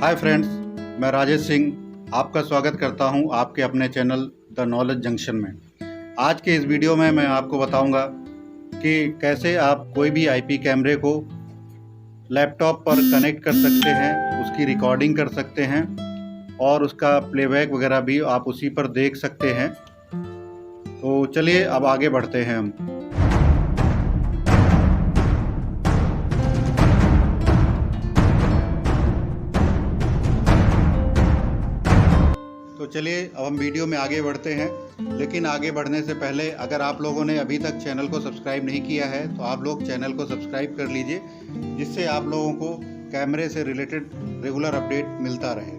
Hi friends, मैं राजेश सिंह आपका स्वागत करता हूं आपके अपने चैनल द नॉलेज जंक्शन में। आज के इस वीडियो में मैं आपको बताऊंगा कि कैसे आप कोई भी आईपी कैमरे को लैपटॉप पर कनेक्ट कर सकते हैं, उसकी रिकॉर्डिंग कर सकते हैं और उसका प्लेबैक वगैरह भी आप उसी पर देख सकते हैं। तो चलिए अब आगे बढ़ते हैं हम। तो चलिए अब हम वीडियो में आगे बढ़ते हैं, लेकिन आगे बढ़ने से पहले अगर आप लोगों ने अभी तक चैनल को सब्सक्राइब नहीं किया है तो आप लोग चैनल को सब्सक्राइब कर लीजिए, जिससे आप लोगों को कैमरे से रिलेटेड रेगुलर अपडेट मिलता रहे।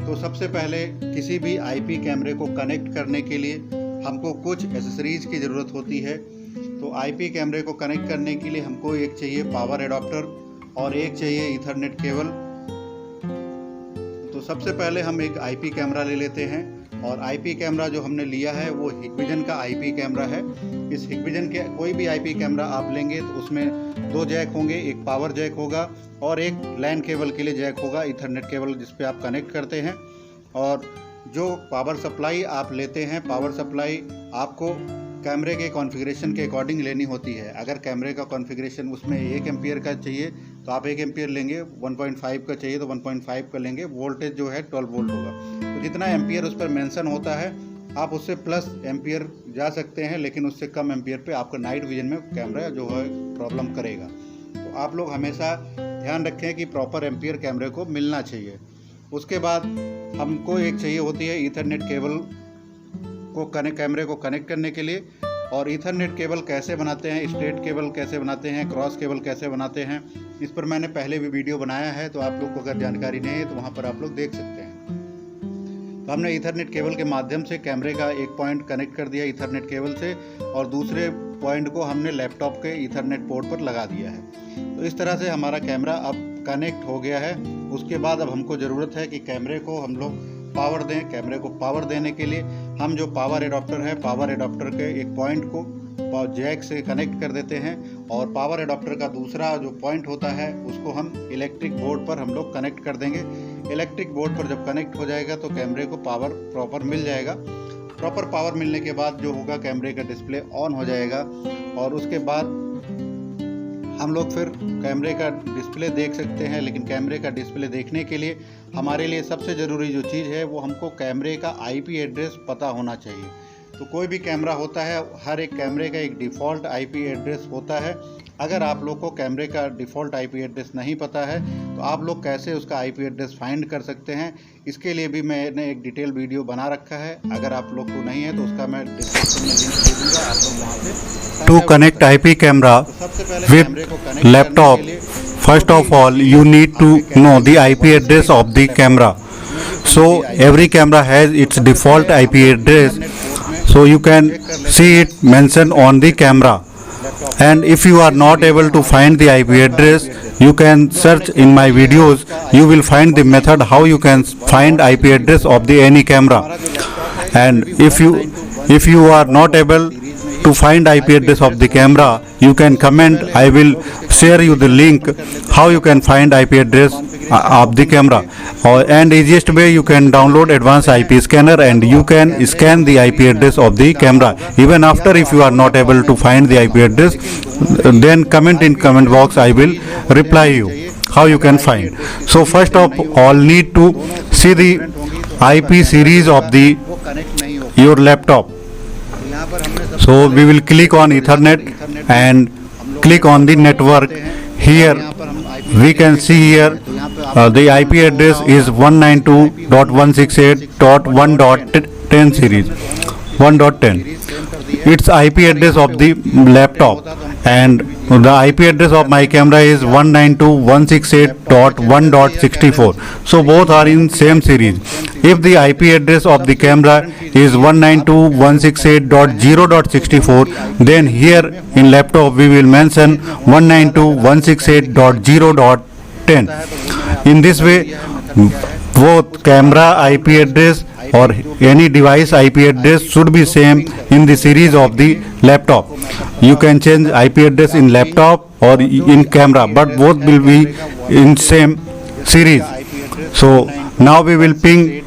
तो सबसे पहले किसी भी आईपी कैमरे को कनेक्ट करने के लिए हमको कुछ एसेसरीज़ की ज़रूरत होती है। तो आईपी कैमरे को कनेक्ट करने के लिए हमको एक चाहिए पावर एडाप्टर और एक चाहिए ईथरनेट केबल। तो सबसे पहले हम एक आईपी कैमरा ले लेते हैं और आईपी कैमरा जो हमने लिया है वो हिकविजन का आईपी कैमरा है। इस हिकविजन के कोई भी आईपी कैमरा आप लेंगे तो उसमें दो जैक होंगे, एक पावर जैक होगा और एक लैन केबल के लिए जैक होगा, ईथरनेट केबल जिस पे आप कनेक्ट करते हैं। और जो पावर सप्लाई आप लेते हैं, पावर सप्लाई आपको कैमरे के कॉन्फ़िगरेशन के अकॉर्डिंग लेनी होती है। अगर कैमरे का कॉन्फ़िगरेशन उसमें 1 एम्पियर का चाहिए तो आप 1 एम्पियर लेंगे, 1.5 का चाहिए तो 1.5 का लेंगे। वोल्टेज जो है 12 वोल्ट होगा। तो जितना एम्पियर उस पर मेंशन होता है आप उससे प्लस एम्पियर जा सकते हैं, लेकिन उससे कम एम्पियर पे आपका नाइट विजन में कैमरा जो है प्रॉब्लम करेगा। तो आप लोग हमेशा ध्यान रखें कि प्रॉपर एम्पियर कैमरे को मिलना चाहिए। उसके बाद हमको एक चाहिए होती है ईथरनेट केबल को कैमरे को कनेक्ट करने के लिए। और ईथरनेट केबल कैसे बनाते हैं, स्ट्रेट केबल कैसे बनाते हैं, क्रॉस केबल कैसे बनाते हैं, इस पर मैंने पहले भी वीडियो बनाया है। तो आप लोग को अगर जानकारी नहीं है तो वहाँ पर आप लोग देख सकते हैं। तो हमने ईथरनेट केबल के माध्यम से कैमरे का एक पॉइंट कनेक्ट कर दिया ईथरनेट केबल से और दूसरे पॉइंट को हमने लैपटॉप के ईथरनेट पोर्ट पर लगा दिया है। तो इस तरह से हमारा कैमरा अब कनेक्ट हो गया है। उसके बाद अब हमको ज़रूरत है कि कैमरे को हम लोग पावर दें। कैमरे को पावर देने के लिए हम जो पावर एडाप्टर है, पावर एडाप्टर के एक पॉइंट को जैक से कनेक्ट कर देते हैं और पावर एडाप्टर का दूसरा जो पॉइंट होता है उसको हम इलेक्ट्रिक बोर्ड पर हम लोग कनेक्ट कर देंगे। इलेक्ट्रिक बोर्ड पर जब कनेक्ट हो जाएगा तो कैमरे को पावर प्रॉपर मिल जाएगा। प्रॉपर पावर मिलने के बाद जो होगा कैमरे का डिस्प्ले ऑन हो जाएगा और उसके बाद हम लोग फिर कैमरे का डिस्प्ले देख सकते हैं। लेकिन कैमरे का डिस्प्ले देखने के लिए हमारे लिए सबसे ज़रूरी जो चीज़ है वो हमको कैमरे का आईपी एड्रेस पता होना चाहिए। तो कोई भी कैमरा होता है, हर एक कैमरे का एक डिफ़ॉल्ट आईपी एड्रेस होता है। अगर आप लोग को कैमरे का डिफ़ॉल्ट आईपी एड्रेस नहीं पता है तो आप लोग कैसे उसका आईपी एड्रेस फाइंड कर सकते हैं, इसके लिए भी मैंने एक डिटेल वीडियो बना रखा है। अगर आप लोग को नहीं है तो उसका मैं डिस्क्रिप्शन में लिंक दे दूँगा, आप लोग वहाँ से। To connect IP camera with laptop, first of all you need to know the IP address of the camera. So every camera has its default IP address, so you can see it mentioned on the camera. And if you are not able to find the IP address, you can search in my videos. You will find the method how you can find IP address of the any camera. And if you are not able to find IP address of the camera, you can comment. I will share you the link how you can find IP address of the camera. And easiest way, you can download advanced IP scanner and you can scan the IP address of the camera. Even after, if you are not able to find the IP address, then comment in comment box. I will reply you how you can find. So first of all, need to see the IP series of the your laptop. So we will click on Ethernet and click on the network. Here we can see here the IP address is 192.168.1.10 series 1.10. It's IP address of the laptop and the IP address of my camera is 192.168.1.64. So both are in same series. If the IP address of the camera is 192.168.0.64, then here in laptop we will mention 192.168.0.10. In this way, both camera IP address or any device IP address should be same in the series of the laptop. You can change IP address in laptop or in camera, but both will be in same series. So now we will ping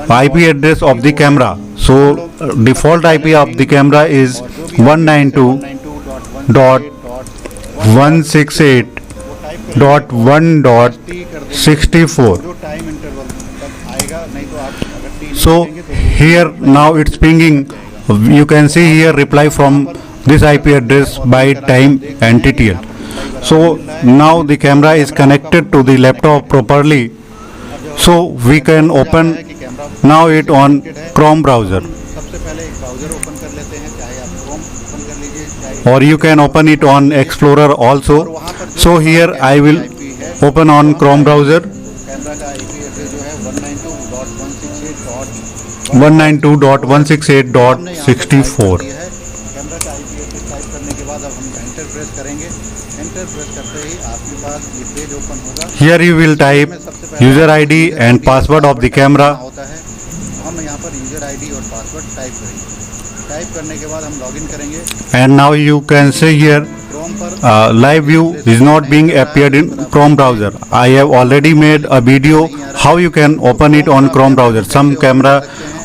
IP address of the camera. So default IP of the camera is 192.168.1.64. जो time interval तब आएगा, नहीं तो आप अगर T So here now it's pinging. You can see here reply from this IP address by time and TTL. So now the camera is connected to the laptop properly. So we can open now it on Chrome browser, सबसे पहले एक browser open कर लेते हैं, चाहे आप Chrome open कर लीजिए, चाहे or you can open it on Explorer also. So here I will open on Chrome browser. Camera का आईपी एड्रेस जो है 192.168.1.64. 192.168.64. कैमरा का आईपी एड्रेस टाइप करने के बाद अब हम एंटर प्रेस करेंगे। एंटर प्रेस करते ही आपके पास ये पेज ओपन होगा। Here you will type user ID and password of the camera. होता है, हम यहाँ पर यूजर आईडी और पासवर्ड टाइप करेंगे। टाइप करने के बाद हम लॉगिन करेंगे। And now you can see here Chrome पर live view is not being appeared in Chrome browser. I have already made a video how you can open it on Chrome browser. Some camera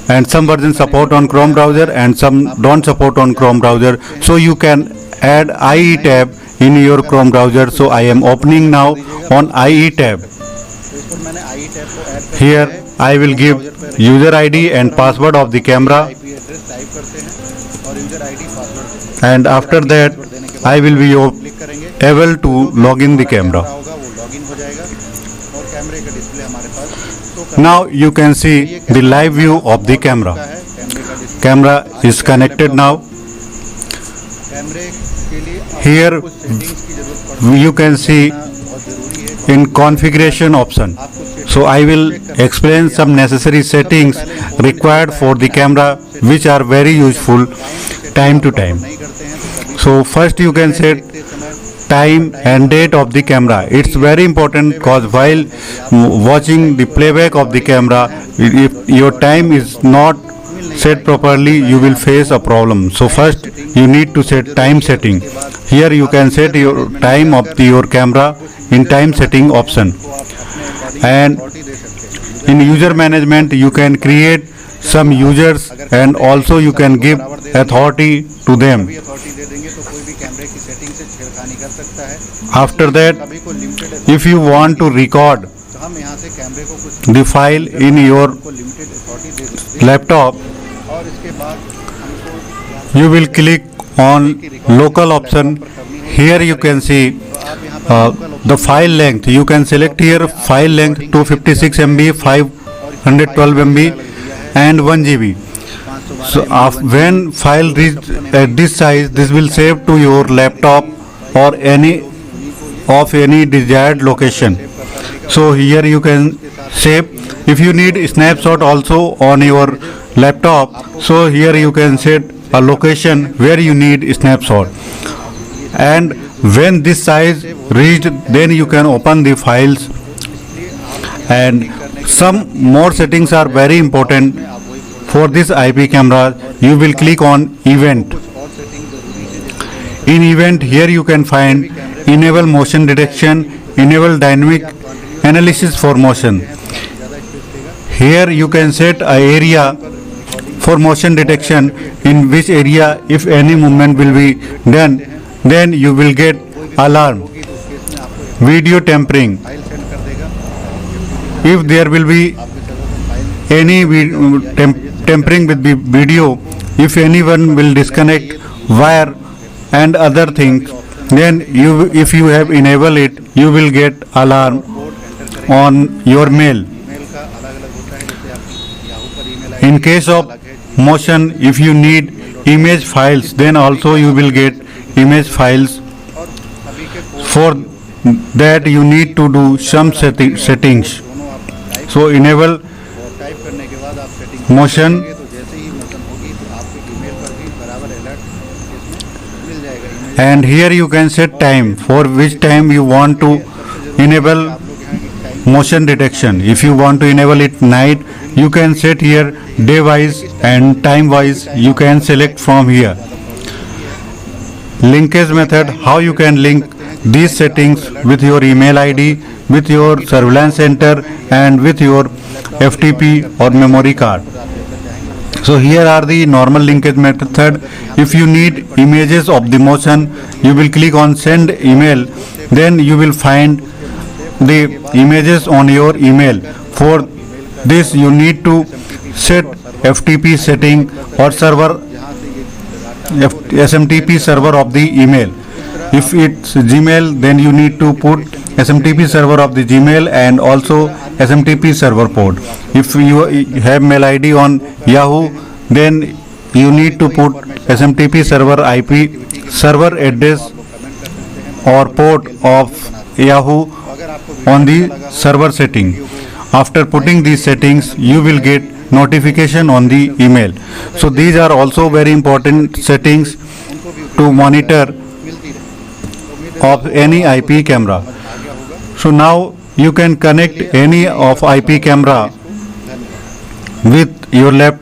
and some versions support on Chrome browser and some don't support on Chrome browser. So you can add IE tab in your Chrome browser. So I am opening now on IE tab. तो इस पर मैंने आई tab को add कर Here I will give user ID and password of the camera, IP address type करते हैं और user ID password देते हैं। and after that I will be click करेंगे, able to log in the camera. होगा वो login हो जाएगा और कैमरे का डिस्प्ले हमारे पास शो कर Now you can see the live view of the camera. है। कैमरे का display Camera is connected now. कैमरे के लिए Here कुछ सेटिंग्स की जरूरत पड़ती you can see है, बहुत जरूरी है। in configuration option. आपको So I will explain some necessary settings required for the camera which are very useful time to time. नहीं करते हैं तो कभी So first you can set देखते समय time and date of the camera. It's very important because while watching the playback of the camera, if your time is not set properly, you will face a problem. So first you need to set time setting. Here you can set your time of your camera in time setting option. And in user management you can create some users and also you can give authority to them. भी authority दे देंगे तो कोई भी कैमरे की setting से छेड़खानी कर सकता है। After that, सभी को limited if you want to record तो हम यहाँ से कैमरे को कुछ the file in your को लिमिटेड अथॉरिटी दे सकते हैं laptop, और इसके बाद हमको you will click on local option. Here you can see the file length. You can select here file length 256 MB, 512 MB and 1 GB. So when file reach at this size, this will save to your laptop or any desired location. So here you can save. If you need snapshot also on your laptop, so here you can set a location where you need snapshot. And when this size reached, then you can open the files. And some more settings are very important for this IP camera. You will click on event. In event, here you can find enable motion detection, enable dynamic analysis for motion. Here you can set a area for motion detection, in which area if any movement will be done, then you will get alarm. Video tampering. File send कर देगा। If there will be आपके server पर file any tampering with the video, if anyone will disconnect wire and other things, then if you have enabled it, you will get alarm on your mail. Email का अलग अलग होता है, जैसे आपकी Yahoo पर email In case of motion, if you need image files, then also you will get image files. और अभी के code For that you need to do some settings. दोनों आप टाइप So enable और टाइप करने के बाद आप सेटिंग motion. करेंगे तो जैसे ही मोशन होगी तो आपके ईमेल पर भी बराबर अलर्ट इसमें मिल जाएगा। Email And here you can set time for which time you want to enable आप लोग यहाँ की time motion detection. If you want to enable it night, you can set here day wise and time wise. You can select from here. Linkage method, how you can link these settings with your email ID, with your surveillance center and with your FTP or memory card. So here are the normal linkage method. If you need images of the motion, you will click on send email, then you will find the images on your email. For this you need to set FTP setting or server SMTP server of the email. If it's Gmail, then you need to put SMTP server of the Gmail and also SMTP server port. If you have mail ID on Yahoo, then you need to put SMTP server IP server address or port of Yahoo on the server setting. After putting these settings, you will get notification on the email. So these are also very important settings to monitor of any IP camera. So now you can connect any of IP camera with your laptop.